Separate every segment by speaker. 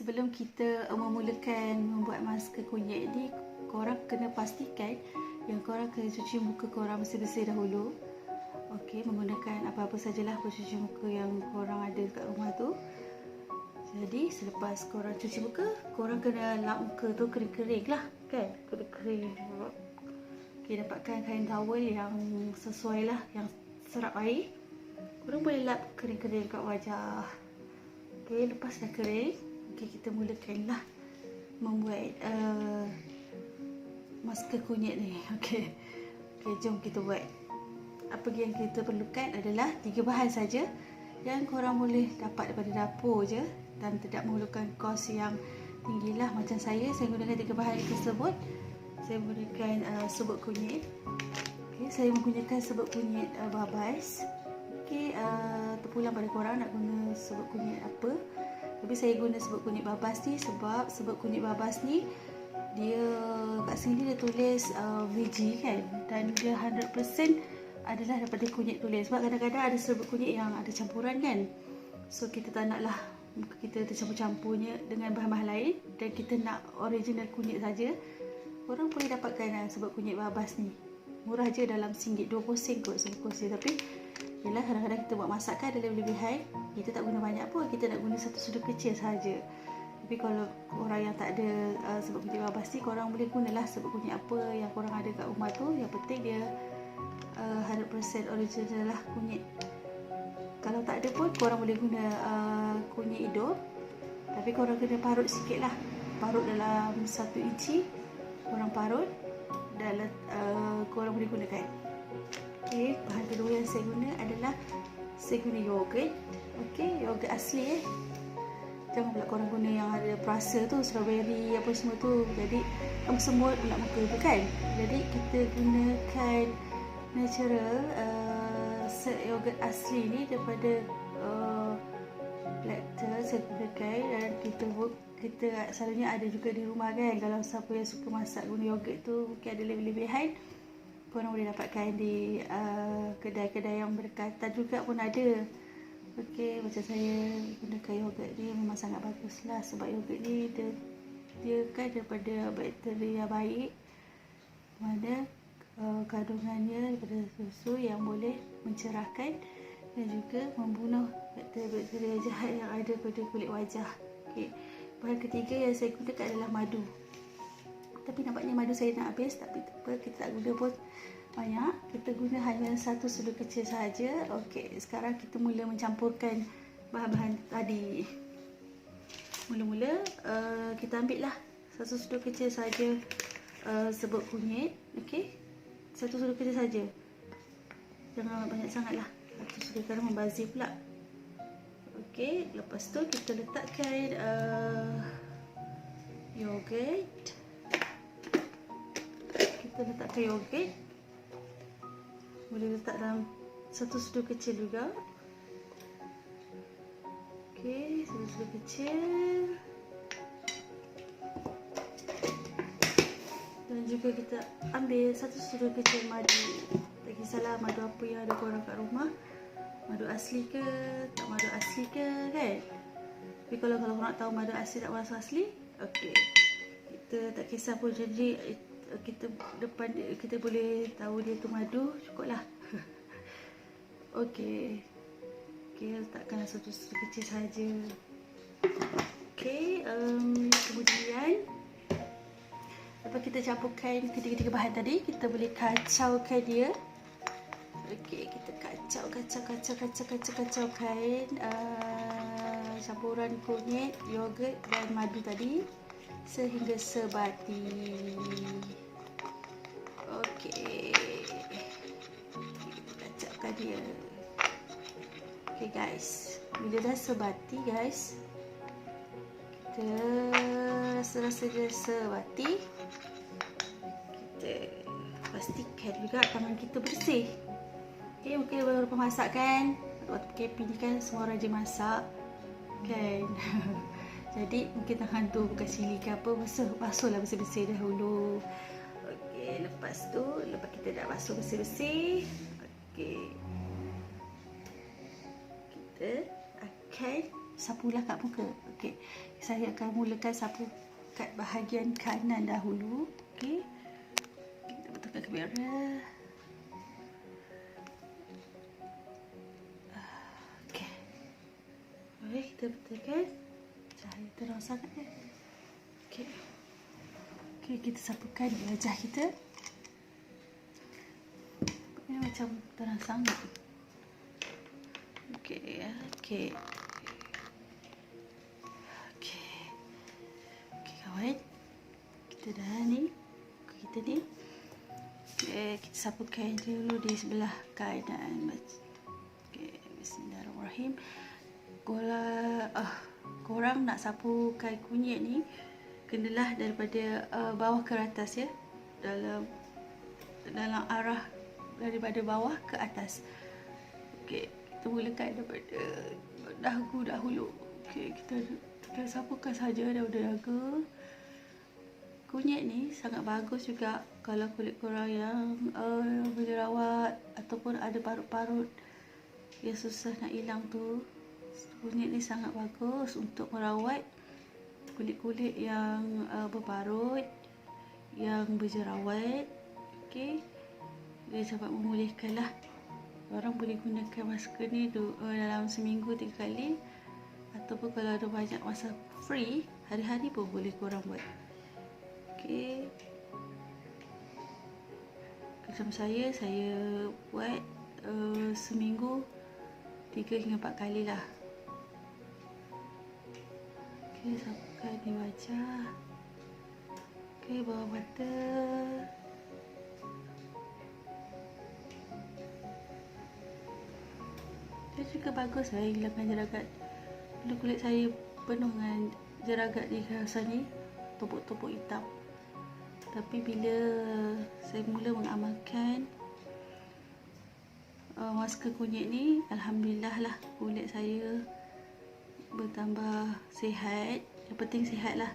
Speaker 1: sebelum kita memulakan membuat masker kunyit ni, korang kena pastikan yang korang kena cuci muka korang bersih-bersih dahulu. Okey, menggunakan apa-apa sajalah pencuci muka yang korang ada dekat rumah tu. Jadi selepas korang cuci muka, korang kena lap muka tu kering-kering lah kan, kering-kering. Okey, dapatkan kain towel yang sesuai lah, yang serap air. Korang boleh lap kering-kering kat wajah. Okey, lepas dah kering, okey, kita mulakanlah membuat masker kunyit ni. Okey, jom kita buat. Apa yang kita perlukan adalah 3 bahan saja yang korang boleh dapat daripada dapur je dan tidak memerlukan kos yang tinggi lah. Macam saya gunakan 3 bahan tersebut. Saya menggunakan serbuk kunyit. Okay, saya menggunakan serbuk kunyit babas. Okay, terpulang pada korang nak guna serbuk kunyit apa. Tapi saya guna serbuk kunyit babas ni sebab serbuk kunyit babas ni dia kat sini dia tulis VG kan, dan dia 100% adalah daripada kunyit tulis. Sebab kadang-kadang ada serbuk kunyit yang ada campuran kan. So kita tak naklah muka kita tercampur-campurnya dengan bahan-bahan lain, dan kita nak original kunyit saja. Korang boleh dapatkan serbuk kunyit babas ni. Murah je, dalam RM1, 20 sen kot sebungkusnya. Tapi yelah, kadang-kadang kita buat masakan ada lebih-lebihan, kita tak guna banyak pun, kita nak guna satu sudu kecil saja. Tapi kalau orang yang tak ada serbuk kunyit babas ni, korang boleh gunalah serbuk kunyit apa yang korang ada kat rumah tu. Yang penting dia 100% original lah kunyit. Kalau tak ada pun korang boleh guna kunyit hidup, tapi korang kena parut sikit lah. Parut dalam 1 inci, korang parut dan korang boleh gunakan. Okay, bahan kedua yang saya guna adalah saya guna yogurt. Okay, yogurt asli Jangan pula korang guna yang ada perasa tu, strawberry apa semua tu. Jadi kamu semut pula muka tu kan. Jadi kita gunakan natural yogurt asli ni daripada Lacta. Saya gunakan, dan kita selalunya ada juga di rumah kan. Kalau siapa yang suka masak guna yogurt tu, mungkin ada lebih-lebihan, korang boleh dapatkan di kedai-kedai yang berdekatan juga pun ada. Okey, macam saya gunakan yogurt ni memang sangat bagus lah, sebab yogurt ni dia kan daripada bakteri yang baik, mana kandungannya daripada susu yang boleh mencerahkan dan juga membunuh bakteri-bakteri jahat yang ada pada kulit wajah. Okey, bahan ketiga yang saya gunakan adalah madu. Tapi nampaknya madu saya nak habis, tapi kita tak guna pun banyak. Kita guna hanya satu sudu kecil sahaja. Okey, sekarang kita mula mencampurkan bahan-bahan tadi. Mula-mula kita ambil lah satu sudu kecil sahaja serbuk kunyit. Okey, satu sudu kecil saja, jangan banyak sangat lah, satu sudu, kerana membazir pula. Okey, lepas tu kita letakkan yogurt. Kita letakkan yogurt, boleh letak dalam satu sudu kecil juga. Okey, satu sudu kecil. Dan juga kita ambil satu sudu kecil madu. Tak kisahlah madu apa yang ada korang kat rumah, madu asli ke, tak madu asli ke kan. Tapi kalau korang nak tahu madu asli tak madu asli, okey, kita tak kisah pun. Jadi kita boleh tahu dia tu madu, cukup lah. Okey, letakkanlah satu sudu kecil saja. Okey, kemudian lepas kita campurkan ketiga-tiga bahan tadi, kita boleh kacaukan dia. Okey, kita kacaukan campuran kunyit, yogurt dan madu tadi sehingga sebati. Okey, kita kacaukan dia. Okey guys, bila dah sebati guys, kita rasa dia sebati, kita pastikan juga tangan kita bersih. Okay, mungkin baru masak kan, waktu PKP ni kan semua rajin masak kan. Jadi mungkin tangan tu bukan sili ke apa, basuhlah bersih-bersih dahulu. Okey, lepas kita dah basuh bersih-bersih, okey, kita akan sapulah kat muka. Okey, saya akan mulakan sapu kat bahagian kanan dahulu. Okey, kita betulkan kamera. Okey, boleh kita betulkan. Cahaya terang sangat kan. Okey, okey, kita sapukan wajah kita. Ini macam terang sangat. Okey, okey. Okey. Okey kawan. Kita dah ni. Kita ni. Okey, kita sapukan dulu di sebelah kanan. Okey, bismillahirrahmanirrahim. Korang nak sapukan kunyit ni kenalah daripada bawah ke atas ya. Dalam arah daripada bawah ke atas. Okey, kita mulakan daripada dagu dahulu. Okey, kita sapukan saja daripada dagu. Kunyit ni sangat bagus juga kalau kulit korang yang berjerawat ataupun ada parut-parut yang susah nak hilang tu. Kunyit ni sangat bagus untuk merawat kulit-kulit yang berparut, yang berjerawat. Okey, dia dapat memulihkan lah. Orang boleh gunakan masker ni dalam seminggu 3 kali, ataupun kalau ada banyak masa free, hari-hari pun boleh korang buat. Okey, macam saya buat seminggu 3 hingga 4 kali lah. Okey, sapukan di wajah. Okey, bawah mata. Dia juga bagus lah hilangkan jeragat. Kulit saya penuh dengan jeragat di kawasan ni, topuk-topuk hitam. Tapi bila saya mula mengamalkan masker kunyit ni, alhamdulillah lah kulit saya bertambah sihat. Yang penting sihat lah.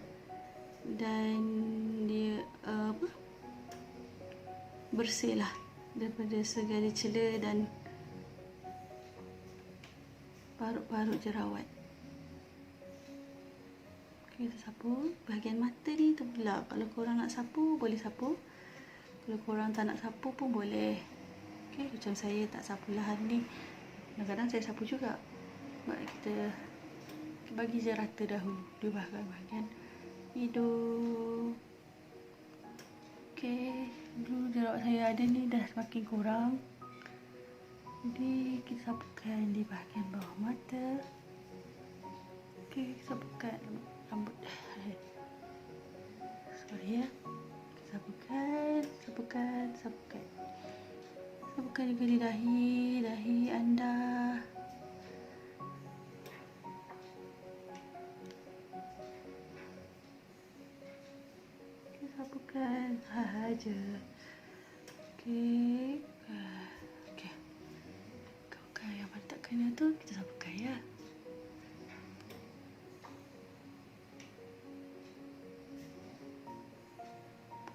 Speaker 1: Dan dia bersih lah daripada segala celah dan parut-parut jerawat. Okay, kita sapu bahagian mata ni tu pula. Kalau korang nak sapu, boleh sapu. Kalau korang tak nak sapu pun boleh. Okay, macam saya tak sapu lah hari ni. Kadang-kadang saya sapu juga. Kita bagi je rata dahulu di bahagian hidung. Okay, dulu jerawat saya ada ni dah semakin kurang. Jadi kita sapukan di bahagian bawah mata. Okey, sapukan rambut. Sorry ya. Sapukan. Sapukan juga di dahi anda. Okey, sapukan sahaja. Okey. Yang pada tak kena tu kita sapukan ya.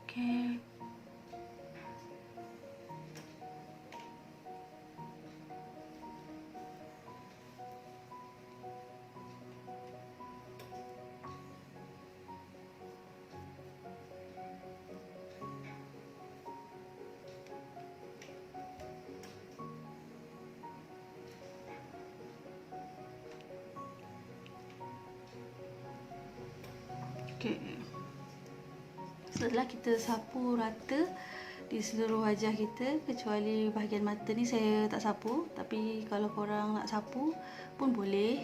Speaker 1: Okey. Okey. Setelah kita sapu rata di seluruh wajah kita, kecuali bahagian mata ni saya tak sapu, tapi kalau korang nak sapu pun boleh.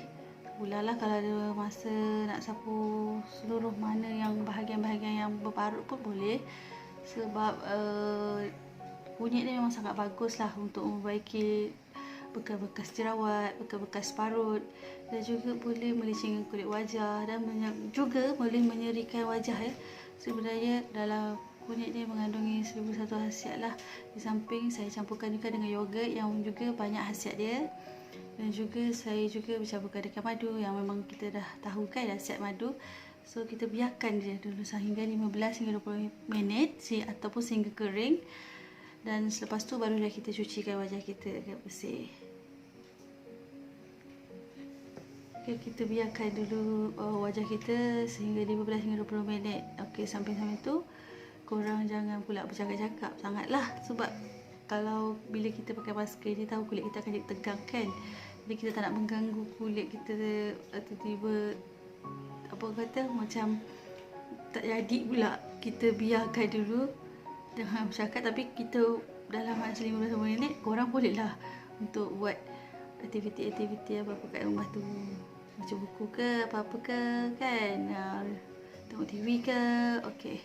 Speaker 1: Ulahlah kalau ada masa nak sapu seluruh mana yang bahagian-bahagian yang berparut pun boleh. Sebab kunyit ni memang sangat bagus lah untuk memperbaiki bekas-bekas jerawat, bekas-bekas parut, dan juga boleh melicingkan kulit wajah dan juga boleh menyerikan wajah ya. Sebenarnya dalam kunyit ni mengandungi 1001 khasiat lah. Di samping saya campurkan juga dengan yogurt yang juga banyak khasiat dia, dan juga saya juga bercampurkan dengan madu yang memang kita dah tahu kan khasiat madu. So kita biarkan dia dulu sehingga 15 hingga 20 minit ataupun sehingga kering. Dan selepas tu barulah kita cucikan wajah kita agar bersih. Okay, kita biarkan dulu wajah kita sehingga 15 hingga 20 minit. Okey, sampai-sampai tu korang jangan pula bercakap-cakap sangatlah, sebab kalau bila kita pakai masker ni tahu kulit kita akan jadi tegang kan. Jadi kita tak nak mengganggu kulit kita, tiba-tiba apa kata macam tak jadi pula. Kita biarkan dulu, jangan bercakap, tapi kita dalam masa 15 minit korang bolehlah untuk buat aktiviti-aktiviti apa-apa kat rumah tu, baca buku ke apa-apa ke kan, tengok TV ke. Okey.